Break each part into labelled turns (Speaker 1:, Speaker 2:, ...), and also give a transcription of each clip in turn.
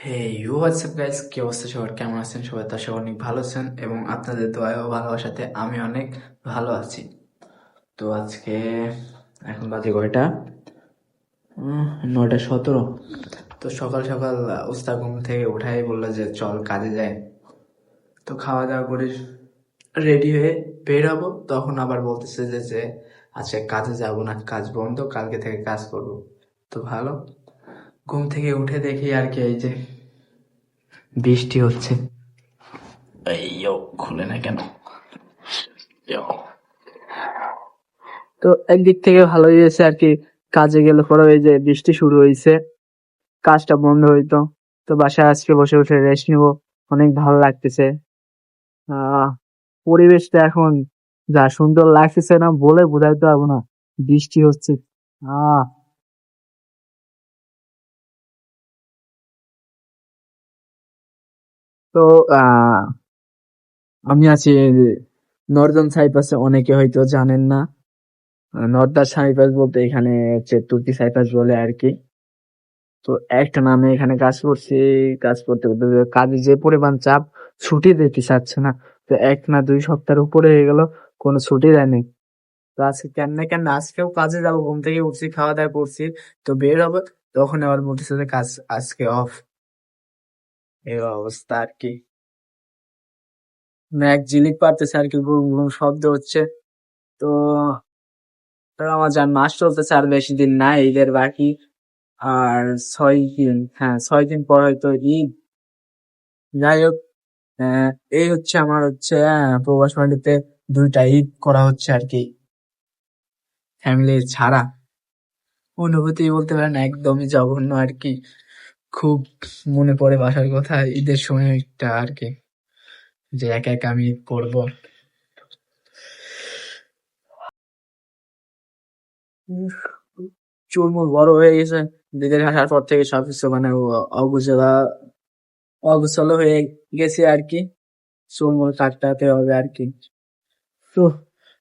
Speaker 1: হে WhatsApp guys, কি অবস্থা সবার? কেমন আছেন সবাই? তো আশা করি অনেক ভালো আছেন এবং আপনাদের দোয়া ও ভালোবাসাতে আমি অনেক ভালো আছি। তো আজকে এখন বাজে কয়টা? 9:17। তো সকাল সকাল উস্তা ঘুম থেকে উঠাই বললো যে চল কাজে যাই। তো খাওয়া দাওয়া করে রেডি হয়ে বের হবো, তখন আবার বলতেছে যে আজকে কাজে যাব না, কাজ বন্ধ, কালকে থেকে কাজ করব। তো ভালো, ঘুম থেকে উঠে দেখি আর কি, এই যে বৃষ্টি হচ্ছে। এই খুলে না কেন? ইয়ো। তো একদিক থেকে ভালোই হয়েছে আর কি, কাজে গেলে পরে এই যে বৃষ্টি শুরু হয়েছে, কাজটা বন্ধ হইতো। তো বাসায় আজকে বসে বসে রেস্ট নিবো, অনেক ভালো লাগতেছে। আহ পরিবেশটা এখন যা সুন্দর লাগতেছে না, বলে বোঝাইতে পারবো না। বৃষ্টি হচ্ছে। আহ তো আহ আমি আছি নর্দার্ন সাইপ্রাসে, অনেকে হয়তো জানেন না। নর্দার্ন সাইপ্রাস বলতে এখানে হচ্ছে তুর্কি সাইপ্রাস বলে আর কি। তো একটা নামে এখানে কাজ করছি, কাজ করতে করতে কাজে যে পরিমাণ চাপ, ছুটি দিতে চাচ্ছে না। তো 1 না 2 সপ্তাহের উপরে হয়ে গেল, কোনো ছুটি দেয়নি। তো আজকে কেন কেন আজকেও কাজে যাবো, ঘুম থেকে উঠছি, খাওয়া দাওয়া করছি, তো বের হবো, তখন আবার বলতেছে যে কাজ আজকে অফ। এই অবস্থা আর কি। এক ঝিলিক পারতেছে আর কি, গুম গুম শব্দ হচ্ছে। তো তো আমার যার মাস চলতেছে, আর বেশি দিন নাই ঈদের বাকি। আর 6 দিন, হ্যাঁ 6 দিন পর হয়তো ঈদ। যাই হোক, আহ, এই হচ্ছে আমার হচ্ছে প্রবাস বাড়িতে 2টা ঈদ করা হচ্ছে আর কি, ফ্যামিলি ছাড়া। অনুভূতি বলতে পারেন একদমই জঘন্য আর কি। খুব মনে পড়ে বাসার কথা ঈদের সময়টা আর কি, যে একা একা আমি ঈদ করবো। উম, চুলমুল বড় হয়ে গেছে, বিদেশ আসার পর থেকে সবকিছু মানে অগুজবা অগুছালো হয়ে গেছে আর কি। চুলমুল কাটতে হবে আর কি। তো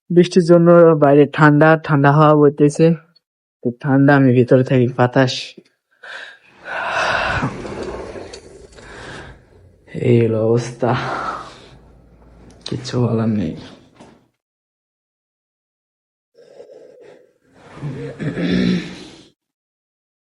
Speaker 1: বৃষ্টির জন্য বাইরে ঠান্ডা ঠান্ডা হাওয়া বইতেছে, তো ঠান্ডা, আমি ভিতরে থাকি বাতাস। এই হলো অবস্থা, কিচ্ছু বলার নেই।